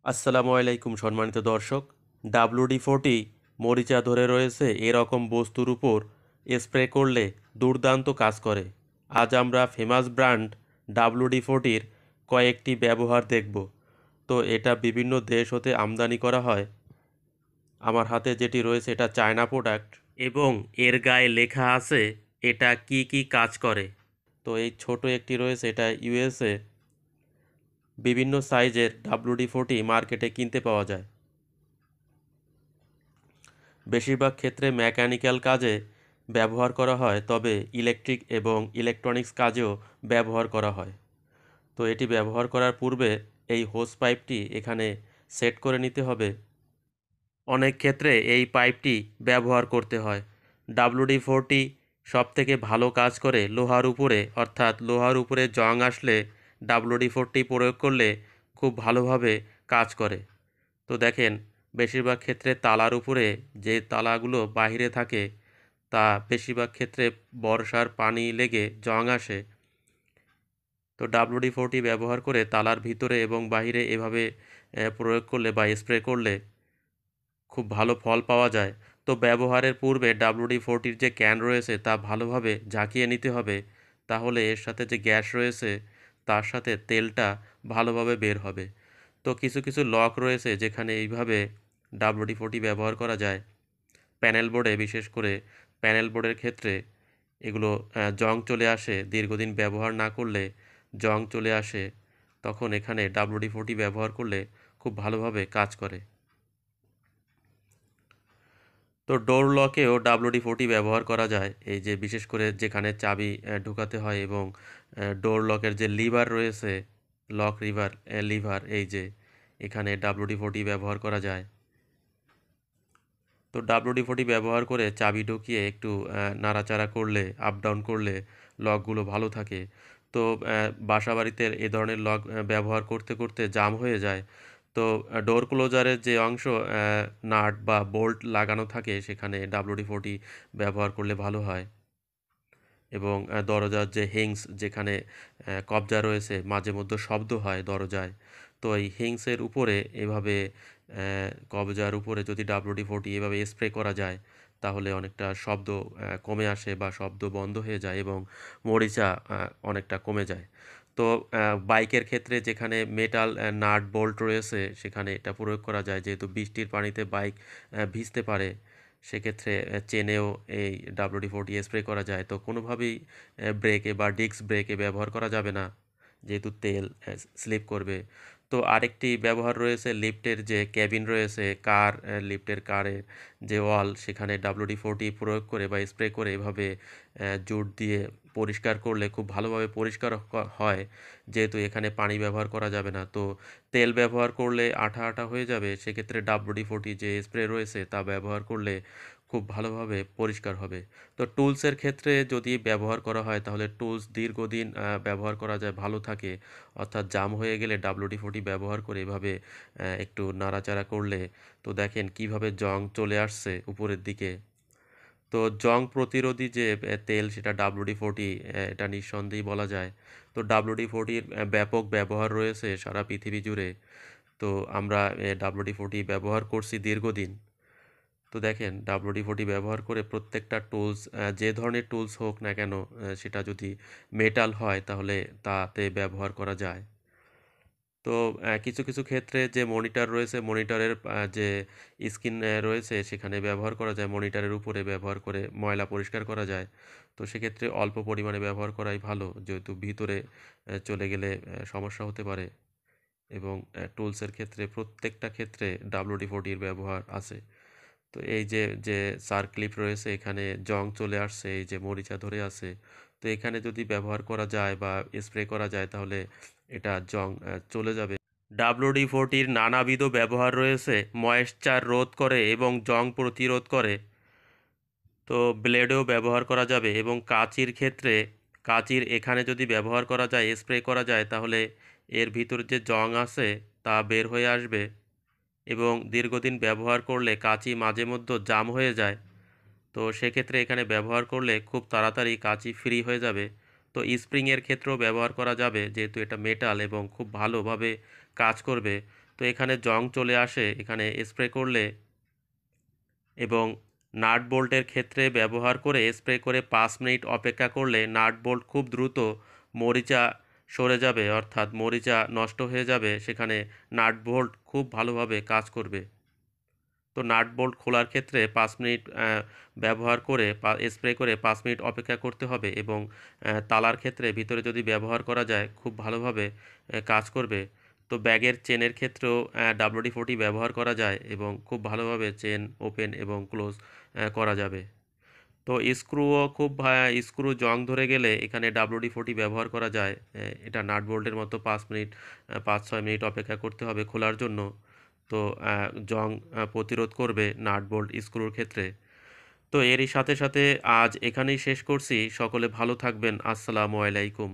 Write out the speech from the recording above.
আসসালামু আলাইকুম সম্মানিত দর্শক। WD-40 মরিচা ধরে রয়েছে এরকম বস্তুর উপর স্প্রে করলে দুর্দান্ত কাজ করে। আজ আমরা ফেমাস ব্র্যান্ড WD-40-র কয়েকটি ব্যবহার দেখব। তো এটা বিভিন্ন দেশ হতে আমদানি করা হয়। আমার হাতে যেটি রয়েছে এটা চায়না প্রোডাক্ট এবং এর গায়ে লেখা আছে এটা কি কি কাজ করে। তো এই ছোট একটি রয়েছে এটা USA। বিভিন্ন সাইজের WD-40 মার্কেটে কিনতে পাওয়া যায়। বেশিরভাগ ক্ষেত্রে মেকানিক্যাল কাজে ব্যবহার করা হয়, তবে ইলেকট্রিক এবং ইলেকট্রনিক্স কাজেও ব্যবহার করা হয়। তো এটি ব্যবহার করার পূর্বে এই হোস পাইপটি এখানে সেট করে নিতে হবে। অনেক ক্ষেত্রে এই পাইপটি ব্যবহার করতে হয়। WD-40 সবথেকে ভালো কাজ করে লোহার উপরে, অর্থাৎ লোহার উপরে জং আসলে WD-40 প্রয়োগ করলে খুব ভালোভাবে কাজ করে। তো দেখেন, বেশিরভাগ ক্ষেত্রে তালার উপরে যে তালাগুলো বাহিরে থাকে তা বেশিরভাগ ক্ষেত্রে বর্ষার পানি লেগে জং আসে। তো WD-40 ব্যবহার করে তালার ভিতরে এবং বাহিরে এভাবে প্রয়োগ করলে বা স্প্রে করলে খুব ভালো ফল পাওয়া যায়। তো ব্যবহারের পূর্বে WD-40-র যে ক্যান রয়েছে তা ভালোভাবে ঝাঁকিয়ে নিতে হবে, তাহলে এর সাথে যে গ্যাস রয়েছে তার সাথে তেলটা ভালোভাবে বের হবে। তো কিছু কিছু লক রয়েছে যেখানে এইভাবে WD-40 ব্যবহার করা যায়। প্যানেল বোর্ডে, বিশেষ করে প্যানেল বোর্ডের ক্ষেত্রে এগুলো জং চলে আসে, দীর্ঘদিন ব্যবহার না করলে জং চলে আসে, তখন এখানে WD-40 ব্যবহার করলে খুব ভালোভাবে কাজ করে। তো ডোর লকেও WD-40 ব্যবহার করা যায়, এই যে বিশেষ করে যেখানে চাবি ঢোকাতে হয় এবং ডোর লকের যে লিভার রয়েছে, লক লিভার, এই যে এখানে WD-40 ব্যবহার করা যায়। তো WD-40 ব্যবহার করে চাবি ঢুকিয়ে একটু নাড়াচাড়া করলে, আপ ডাউন করলে লকগুলো ভালো থাকে। তো বাসাবাড়িতে এ ধরনের লক ব্যবহার করতে করতে জাম হয়ে যায়। তো ডোর ক্লোজারের যে অংশ নাট বা বোল্ট লাগানো থাকে সেখানে WD-40 ব্যবহার করলে ভালো হয়। এবং দরজার যে হিংস, যেখানে কবজা রয়েছে, মাঝে মধ্যে শব্দ হয় দরজায়। তো এই হিংসের উপরে এভাবে কবজার উপরে যদি WD-40 এভাবে স্প্রে করা যায় তাহলে অনেকটা শব্দ কমে আসে বা শব্দ বন্ধ হয়ে যায় এবং মরিচা অনেকটা কমে যায়। তো বাইকের ক্ষেত্রে যেখানে মেটাল নাট বোল্ট রয়েছে সেখানে এটা প্রয়োগ করা যায়, যেহেতু বৃষ্টির পানিতে বাইক ভিজতে পারে। সেক্ষেত্রে চেনেও এই WD-40 স্প্রে করা যায়। তো কোনোভাবেই ব্রেকে বা ডিস্ক ব্রেকে ব্যবহার করা যাবে না, যেহেতু তেল স্লিপ করবে। তো আরেকটি ব্যবহার রয়েছে লিফটের যে কেবিন রয়েছে, লিফটের কারের যে ওয়াল, সেখানে WD-40 প্রয়োগ করে বা স্প্রে করে এভাবে জুট দিয়ে পরিষ্কার করলে খুব ভালোভাবে পরিষ্কার হয়, যেহেতু এখানে পানি ব্যবহার করা যাবে না। তো তেল ব্যবহার করলে আঠা আঠা হয়ে যাবে, সেক্ষেত্রে WD-40 যে স্প্রে রয়েছে তা ব্যবহার করলে খুব ভালোভাবে পরিষ্কার হবে। তো টুলসের ক্ষেত্রে যদি ব্যবহার করা হয় তাহলে টুলস দীর্ঘদিন ব্যবহার করা যায়, ভালো থাকে। অর্থাৎ জাম হয়ে গেলে WD-40 ব্যবহার করে এভাবে একটু নাড়াচাড়া করলে, তো দেখেন কিভাবে জং চলে আসছে উপরের দিকে। তো জং প্রতিরোধী যে তেল সেটা WD-40, এটা নিঃসন্দেহেই বলা যায়। তো WD-40-র ব্যাপক ব্যবহার রয়েছে সারা পৃথিবী জুড়ে। তো আমরা WD-40 ব্যবহার করছি দীর্ঘদিন। তো দেখেন, WD-40 ব্যবহার করে প্রত্যেকটা টুলস, যে ধরনের টুলস হোক না কেন, সেটা যদি মেটাল হয় তাহলে তাতে ব্যবহার করা যায়। তো কিছু কিছু ক্ষেত্রে যে মনিটর রয়েছে, মনিটরের যে স্ক্রিন রয়েছে সেখানে ব্যবহার করা যায়, মনিটরের উপরে ব্যবহার করে ময়লা পরিষ্কার করা যায়। তো সেক্ষেত্রে অল্প পরিমাণে ব্যবহার করাই ভালো, যেহেতু ভিতরে চলে গেলে সমস্যা হতে পারে। এবং টুলসের ক্ষেত্রে প্রত্যেকটা ক্ষেত্রে WD-40-র ব্যবহার আছে। তো এই যে যে সার্ক্লিপ রয়েছে এখানে জং চলে আসছে, এই যে মরিচা ধরে আছে। তো এখানে যদি ব্যবহার করা যায় বা স্প্রে করা যায় তাহলে এটা জং চলে যাবে। WD-40-র নানাবিধ ব্যবহার রয়েছে, ময়েশ্চার রোধ করে এবং জং প্রতিরোধ করে। তো ব্লেডেও ব্যবহার করা যাবে এবং কাঁচির ক্ষেত্রে, কাঁচির এখানে যদি ব্যবহার করা যায়, স্প্রে করা যায়, তাহলে এর ভিতর যে জং আছে তা বের হয়ে আসবে এবং দীর্ঘদিন ব্যবহার করলে কাঁচি মাঝে মধ্যে জাম হয়ে যায়। তো সেক্ষেত্রে এখানে ব্যবহার করলে খুব তাড়াতাড়ি কাঁচি ফ্রি হয়ে যাবে। তো স্প্রিংয়ের ক্ষেত্রেও ব্যবহার করা যাবে, যেহেতু এটা মেটাল এবং খুব ভালোভাবে কাজ করবে। তো এখানে জং চলে আসে এখানে স্প্রে করলে, এবং নাট বোল্টের ক্ষেত্রে ব্যবহার করে স্প্রে করে 5 মিনিট অপেক্ষা করলে নাট বোল্ট খুব দ্রুত মরিচা সরে যাবে, অর্থাৎ মরিচা নষ্ট হয়ে যাবে, সেখানে নাট বোল্ট খুব ভালোভাবে কাজ করবে। তো নাট বোল্ট খোলার ক্ষেত্রে 5 মিনিট ব্যবহার করে স্প্রে করে 5 মিনিট অপেক্ষা করতে হবে, এবং তালার ক্ষেত্রে ভিতরে যদি ব্যবহার করা যায় খুব ভালোভাবে কাজ করবে। তো ব্যাগের চেনের ক্ষেত্রেও WD-40 ব্যবহার করা যায় এবং খুব ভালোভাবে চেন ওপেন এবং ক্লোজ করা যাবে। তো স্ক্রুও খুব স্ক্রু জং ধরে গেলে এখানে WD-40 ব্যবহার করা যায়। এটা নাট বোল্টের মতো 5 মিনিট 5-6 মিনিট অপেক্ষা করতে হবে খোলার জন্য। তো জং প্রতিরোধ করবে নাট বোল্ট স্ক্রুর ক্ষেত্রে। তো এরই সাথে আজ এখানেই শেষ করছি। সকলে ভালো থাকবেন। আসসালামু আলাইকুম।